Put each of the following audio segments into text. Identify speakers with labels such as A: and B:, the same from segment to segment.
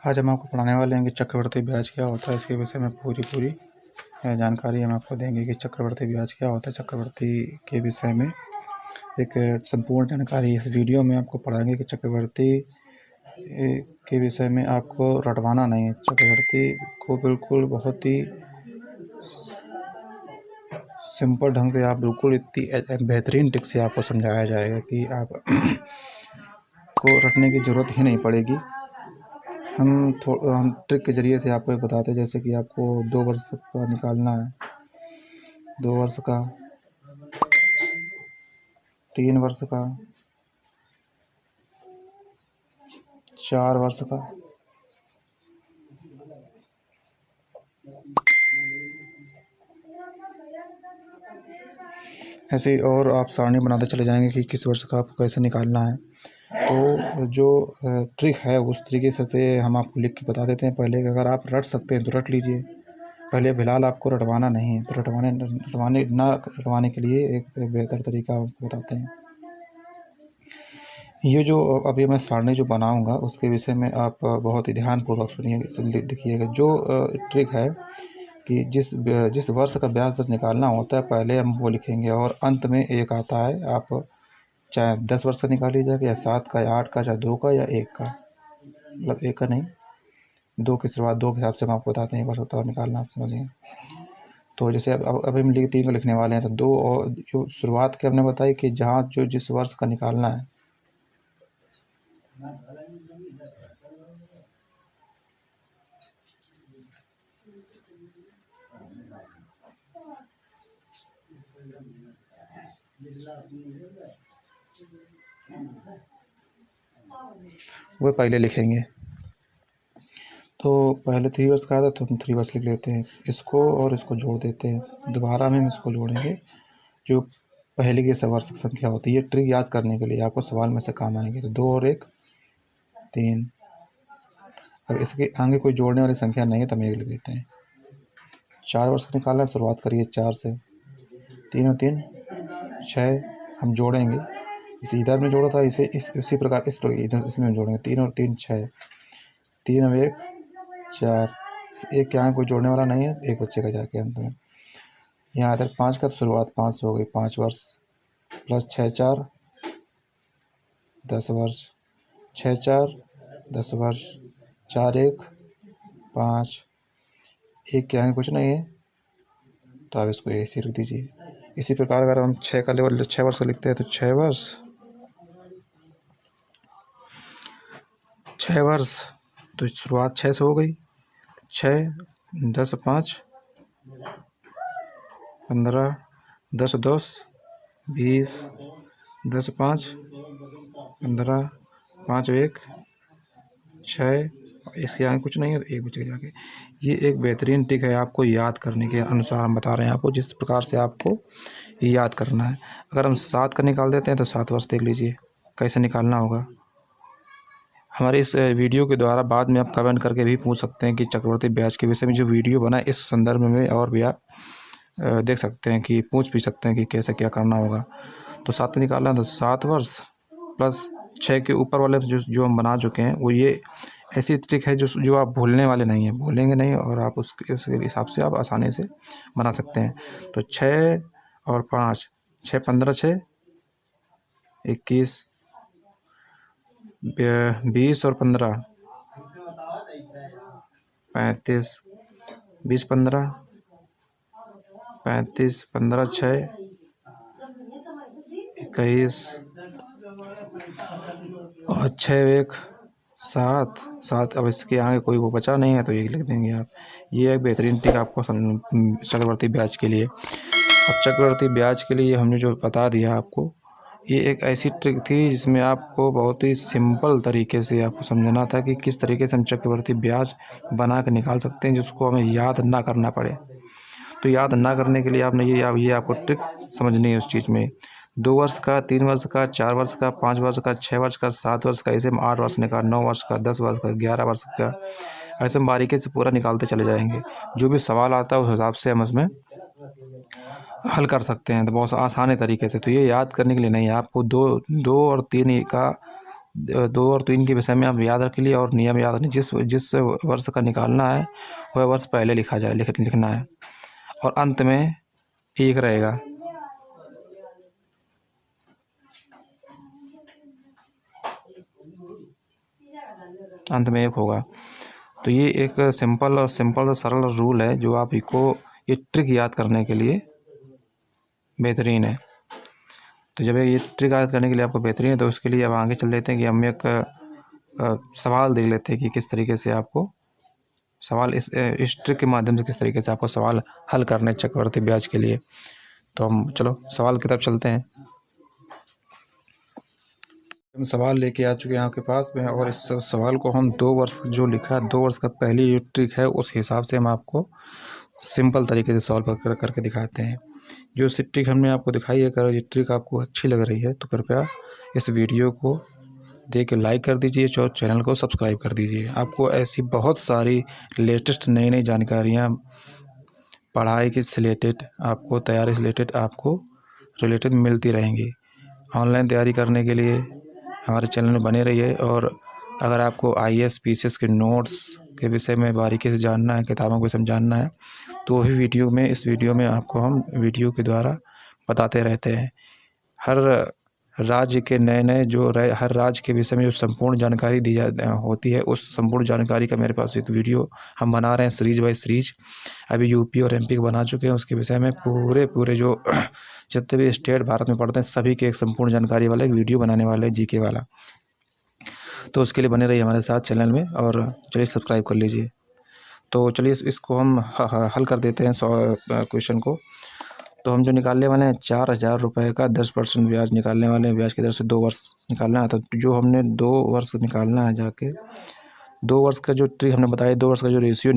A: आज हम आपको पढ़ाने वाले हैं कि चक्रवृद्धि ब्याज क्या होता है। इसके विषय में पूरी जानकारी हम आपको देंगे कि चक्रवृद्धि ब्याज क्या होता है। चक्रवृद्धि के विषय में एक संपूर्ण जानकारी इस वीडियो में आपको पढ़ाएंगे कि चक्रवृद्धि के विषय में आपको रटवाना नहीं है। चक्रवृद्धि को बिल्कुल बहुत ही सिंपल ढंग से आप बिल्कुल इतनी बेहतरीन ट्रिक से आपको समझाया जाएगा कि आप को रटने की ज़रूरत ही नहीं पड़ेगी। हम ट्रिक के ज़रिए से आपको बताते हैं, जैसे कि आपको 2 वर्ष का निकालना है, 2 वर्ष का, 3 वर्ष का, 4 वर्ष का, ऐसे और आप सारणी बनाते चले जाएंगे कि किस वर्ष का आपको कैसे निकालना है। तो जो ट्रिक है उस तरीके से हम आपको लिख के बता देते हैं। पहले अगर आप रट सकते हैं तो रट लीजिए। पहले फ़िलहाल आपको रटवाना नहीं है, तो रटवाने के लिए एक बेहतर तरीका आपको बताते हैं। ये जो अभी मैं सारणी जो बनाऊंगा उसके विषय में आप बहुत ही ध्यानपूर्वक सुनिए, देखिएगा। जो ट्रिक है कि जिस वर्ष का ब्याज दर निकालना होता है पहले हम वो लिखेंगे और अंत में एक आता है। आप चाहे 10 वर्ष का निकाल लीजिएगा या 7 का या 8 का, चाहे 2 का या 1 का, मतलब 1 का नहीं, 2 की शुरुआत 2 के हिसाब से हम आपको बताते हैं वर्ष होता है निकालना, आप समझिए। तो जैसे अब हम 3 को लिखने वाले हैं, तो 2 और जो शुरुआत के हमने बताई कि जहाँ जो जिस वर्ष का निकालना है, वो पहले लिखेंगे। तो पहले 3 वर्ष का आया था तो हम 3 वर्ष लिख लेते हैं, इसको और इसको जोड़ देते हैं। दोबारा में हम इसको जोड़ेंगे जो पहले की वर्ष संख्या होती है। ये ट्रिक याद करने के लिए आपको सवाल में से काम आएंगे। तो 2 और 1 3। अब इसके आगे कोई जोड़ने वाली संख्या नहीं है तो हम 1 लिख लेते हैं। 4 वर्ष का निकालना, शुरुआत करिए 4 से। 3 और 3 6 हम जोड़ेंगे। इसे इधर में जोड़ा था, इसे उसी प्रकार इधर इसमें जोड़ेंगे। 3 और 3 6, 3 और 1 4। एक के आगे कोई जोड़ने वाला नहीं है, एक बच्चे का जाके अंत में। यहाँ इधर 5 का शुरुआत 5 से हो गई, 5 वर्ष प्लस 6 4 10 वर्ष, 6 4 10 वर्ष, 4 1 5। एक के आगे कुछ नहीं है तो आप इसको ऐसे रख दीजिए। इसी प्रकार अगर हम 6 का लेवल 6 वर्ष का लिखते हैं तो 6 वर्ष तो शुरुआत 6 से हो गई। 6 10 5 15 10 10 20 10 5 15 5 1 6। इसके आगे कुछ नहीं है तो 1 बच गया जाके। ये एक बेहतरीन ट्रिक है आपको याद करने के अनुसार हम बता रहे हैं आपको, जिस प्रकार से आपको ये याद करना है। अगर हम 7 का निकाल देते हैं तो 7 वर्ष देख लीजिए कैसे निकालना होगा। हमारे इस वीडियो के द्वारा बाद में आप कमेंट करके भी पूछ सकते हैं कि चक्रवृद्धि ब्याज के विषय में जो वीडियो बना इस संदर्भ में और भी आप देख सकते हैं कि पूछ भी सकते हैं कि कैसे क्या करना होगा। तो 7 निकालना तो 7 वर्ष प्लस 6 के ऊपर वाले जो हम बना चुके हैं वो ये ऐसी ट्रिक है जो आप भूलने वाले नहीं हैं, भूलेंगे नहीं, और आप उसके हिसाब से आप आसानी से बना सकते हैं। तो 6 और 5 6 15 6 21 20 और 15 35 20 15 35 15 6 21 और 6 1 7। अब इसके आगे कोई वो बचा नहीं है तो 1 लिख देंगे आप। ये एक बेहतरीन ट्रिक आपको चक्रवृद्धि ब्याज के लिए। अब चक्रवृद्धि ब्याज के लिए हमने जो बता दिया आपको, ये एक ऐसी ट्रिक थी जिसमें आपको बहुत ही सिंपल तरीके से आपको समझना था कि किस तरीके से हम चक्रवृद्धि ब्याज बना के निकाल सकते हैं जिसको हमें याद ना करना पड़े। तो याद ना करने के लिए आपने ये आपको ट्रिक समझनी है उस चीज़ में। 2 वर्ष का, 3 वर्ष का, 4 वर्ष का, 5 वर्ष का, 6 वर्ष का, 7 वर्ष का, ऐसे 8 वर्ष का, 9 वर्ष का, 10 वर्ष का, 11 वर्ष का, ऐसे हम बारीकी से पूरा निकालते चले जाएंगे। जो भी सवाल आता है उस हिसाब से हम उसमें हल कर सकते हैं, तो बहुत आसान तरीके से। तो ये याद करने के लिए नहीं है, आपको 2 और 3 का 2 और 3 के विषय में आप याद रख लिए और नियम याद रखिए। जिस वर्ष का निकालना है वह वर्ष पहले लिखना है और अंत में 1 रहेगा। अंत में 1 होगा। तो ये एक सिंपल सा सरल रूल है जो आप ये ट्रिक याद करने के लिए बेहतरीन है। तो जब ये ट्रिक याद करने के लिए आपको बेहतरीन है तो उसके लिए अब आगे चल देते हैं कि हम एक सवाल देख लेते हैं कि किस तरीके से आपको सवाल इस ट्रिक के माध्यम से किस तरीके से आपको सवाल हल करने चक्रवृद्धि ब्याज के लिए। तो हम चलो सवाल की तरफ चलते हैं। हम सवाल लेके आ चुके हैं आपके पास में और इस सवाल को हम 2 वर्ष जो लिखा है 2 वर्ष का पहली जो ट्रिक है उस हिसाब से हम आपको सिंपल तरीके से सॉल्व करके दिखाते हैं। जो ट्रिक हमने आपको दिखाई है, अगर ये ट्रिक आपको अच्छी लग रही है तो कृपया इस वीडियो को देख के लाइक कर दीजिए और चैनल को सब्सक्राइब कर दीजिए। आपको ऐसी बहुत सारी लेटेस्ट नई जानकारियाँ पढ़ाई के रिलेटेड, आपको तैयारी से रिलेटेड मिलती रहेंगी। ऑनलाइन तैयारी करने के लिए हमारे चैनल में बने रहिए। और अगर आपको IAS PCS के नोट्स के विषय में बारीकी से जानना है, किताबों को समझाना है, तो वही इस वीडियो में आपको हम वीडियो के द्वारा बताते रहते हैं। हर राज्य के हर राज्य के विषय में जो संपूर्ण जानकारी दी होती है, उस संपूर्ण जानकारी का मेरे पास एक वीडियो हम बना रहे हैं सीरीज बाय सीरीज। अभी UP और MP को बना चुके हैं। उसके विषय में पूरे जो जितने भी स्टेट भारत में पढ़ते हैं सभी के एक संपूर्ण जानकारी वाला एक वीडियो बनाने वाले हैं, GK वाला। तो उसके लिए बने रहिए हमारे साथ चैनल में और चलिए सब्सक्राइब कर लीजिए। तो चलिए इसको हम हल कर देते हैं क्वेश्चन को। तो हम जो निकालने वाले हैं 4,000 रुपये का 10% ब्याज निकालने वाले हैं। ब्याज की दर से 2 वर्ष निकालना है। तो जो हमने 2 वर्ष निकालना है जाके 2 वर्ष का जो ट्रिक हमने बताया, 2 वर्ष का जो रेशियो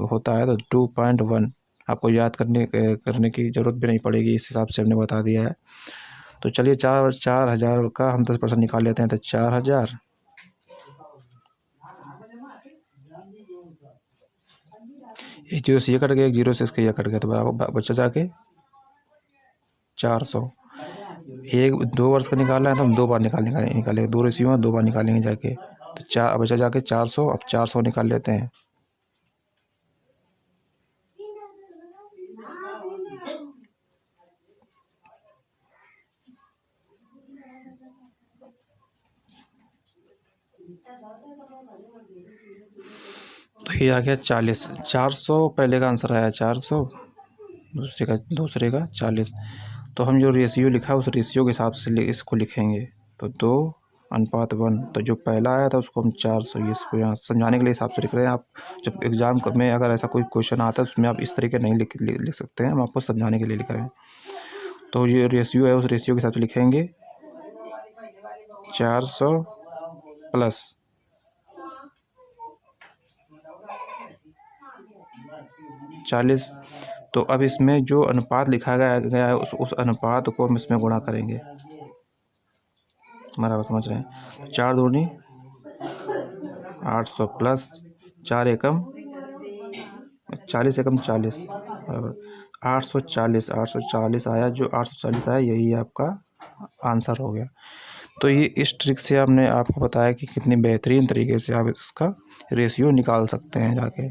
A: होता है तो 2.1 आपको याद करने की ज़रूरत भी नहीं पड़ेगी, इस हिसाब से हमने बता दिया है। तो चलिए 4,000 का हम 10% निकाल लेते हैं। तो 4,000 एक 0 से ये कट गया, एक 0 से इसका ये कट गया, तो बराबर बच्चा जाके 400। 2 वर्ष का निकालना है तो हम 2 बार निकालेंगे। 2 रेशियो में 2 बार निकालेंगे जाके। तो बच्चा जाके 400। अब 400 निकाल लेते हैं। तो ये आ गया 40। 400 पहले का आंसर आया 400, दूसरे का 40। तो हम जो रेशियो लिखा उस रेशियो के हिसाब से इसको लिखेंगे। तो 2:1। तो जो पहला आया था उसको हम 400, इसको यहाँ समझाने के लिए हिसाब से लिख रहे हैं। आप जब एग्ज़ाम में अगर ऐसा कोई क्वेश्चन आता है उसमें आप इस तरीके नहीं लिख सकते हैं, हम आपको समझाने के लिए लिख रहे हैं। तो ये रेशियो है, उस रेशियो के हिसाब से लिखेंगे 400 प्लस 40। तो अब इसमें जो अनुपात लिखा गया है उस अनुपात को हम इसमें गुणा करेंगे। बराबर समझ रहे हैं। 4 दूनी 800 प्लस 4 एकम 40 एकम 40 बराबर 840 आया। जो 840 आया यही आपका आंसर हो गया। तो ये इस ट्रिक से हमने आपको बताया कि कितनी बेहतरीन तरीके से आप इसका रेशियो निकाल सकते हैं जाके।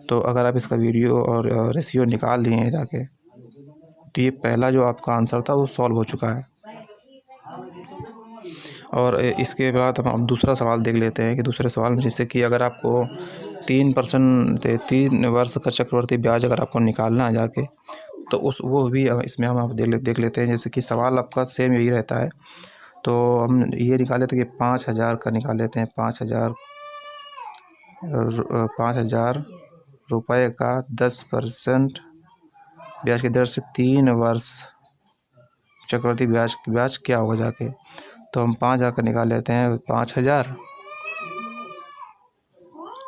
A: तो अगर आप इसका वीडियो और रेशियो निकाल लिए हैं जाके तो ये पहला जो आपका आंसर था वो सॉल्व हो चुका है। और इसके बाद हम दूसरा सवाल देख लेते हैं कि दूसरे सवाल में जैसे कि अगर आपको 3 वर्ष का चक्रवृद्धि ब्याज अगर आपको निकालना है जाके तो वो भी इसमें हम आप देख लेते हैं। जैसे कि सवाल आपका सेम यही रहता है। तो हम ये निकाल लेते हैं कि 5,000 का निकाल लेते हैं। 5,000 रुपये का 10% ब्याज की दर से 3 वर्ष चक्रवृद्धि ब्याज क्या होगा जाके। तो हम 5,000 का निकाल लेते हैं। 5,000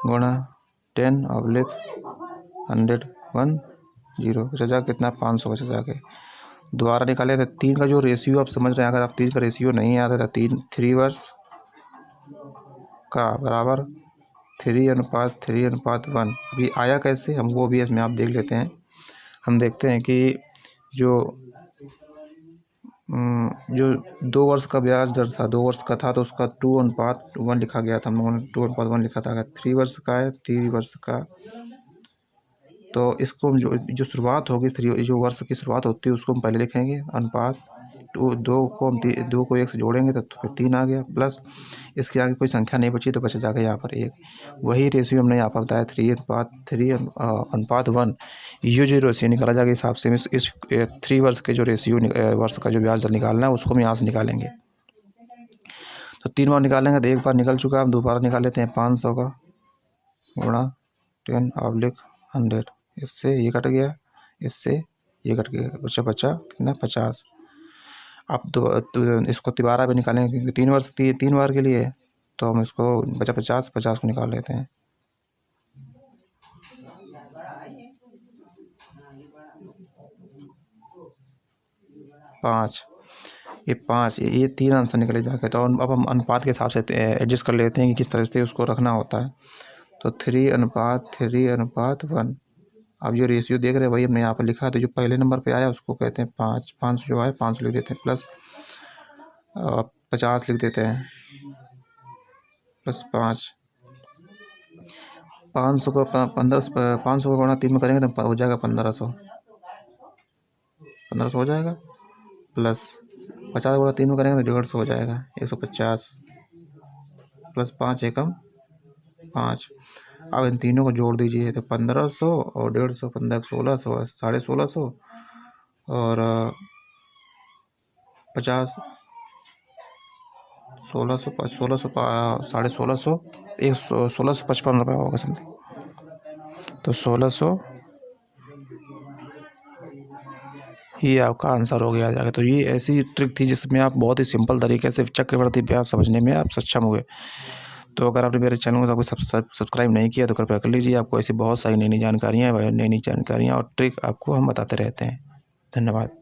A: गुणा 10/100 बचा जा कितना 500 बचा जाके। दोबारा निकाले तो 3 का जो रेशियो आप समझ रहे हैं। अगर आप 3 का रेशियो नहीं आता था 3 वर्ष का बराबर 3:3:1। अभी आया कैसे हम वो भी इसमें आप देख लेते हैं। हम देखते हैं कि जो जो 2 वर्ष का ब्याज दर था, 2 वर्ष का था तो उसका 2:1 लिखा गया था, हम लोगों ने 2:1 लिखा था। अगर 3 वर्ष का है, 3 वर्ष का, तो इसको हम जो शुरुआत होगी, जो वर्ष की शुरुआत होती है उसको हम पहले लिखेंगे। अनुपात 2 को 1 से जोड़ेंगे तो फिर 3 आ गया, प्लस इसके आगे कोई संख्या नहीं बची तो बच जाएगा यहाँ पर 1। वही रेशियो हमने यहाँ पर बताया 3:1। ये जो रेशियो निकाला जाएगा हिसाब से इस 3 वर्ष के जो रेशियो वर्ष का जो ब्याज दर निकालना है उसको हम यहाँ से निकालेंगे। तो 3 बार निकालेंगे तो 1 बार निकल चुका है, हम 2 बार निकाल लेते हैं। 500 का गुणा 10/100, इससे ये कट गया, इससे ये कट गया, बचा कितना 50। अब तो इसको दोबारा भी निकालेंगे क्योंकि 3 वर्ष 3 बार के लिए, तो हम इसको बचा 50 को निकाल लेते हैं। ये 3 आंसर निकले जाके। तो अब हम अनुपात के हिसाब से एडजस्ट कर लेते हैं कि किस तरह से उसको रखना होता है। तो 3:1। अब जो रेशियो देख रहे हैं वही हमने यहाँ पर लिखा है। तो जो पहले नंबर पे आया उसको कहते हैं 5 जो है 5 लिख देते हैं, प्लस 50 लिख देते हैं, प्लस 5। 500 को 500 को गुणा 3 में करेंगे तो हो जाएगा 1500 हो जाएगा, प्लस 50 गुणा 3 में करेंगे तो 150 हो जाएगा, 150, प्लस 5 एकम 5। अब इन तीनों को जोड़ दीजिए तो 1500 और 150, 15 1600, 1650 और 50, 1600 1650, 1655 रुपये होगा समथिंग। तो 1600 ये आपका आंसर हो गया जाएगा। तो ये ऐसी ट्रिक थी जिसमें आप बहुत ही सिंपल तरीके से चक्रवृद्धि ब्याज समझने में आप सक्षम हुए। तो अगर आपने मेरे चैनल को सब्सक्राइब नहीं किया तो कृपया कर लीजिए। आपको ऐसी बहुत सारी नई जानकारियाँ और ट्रिक आपको हम बताते रहते हैं। धन्यवाद।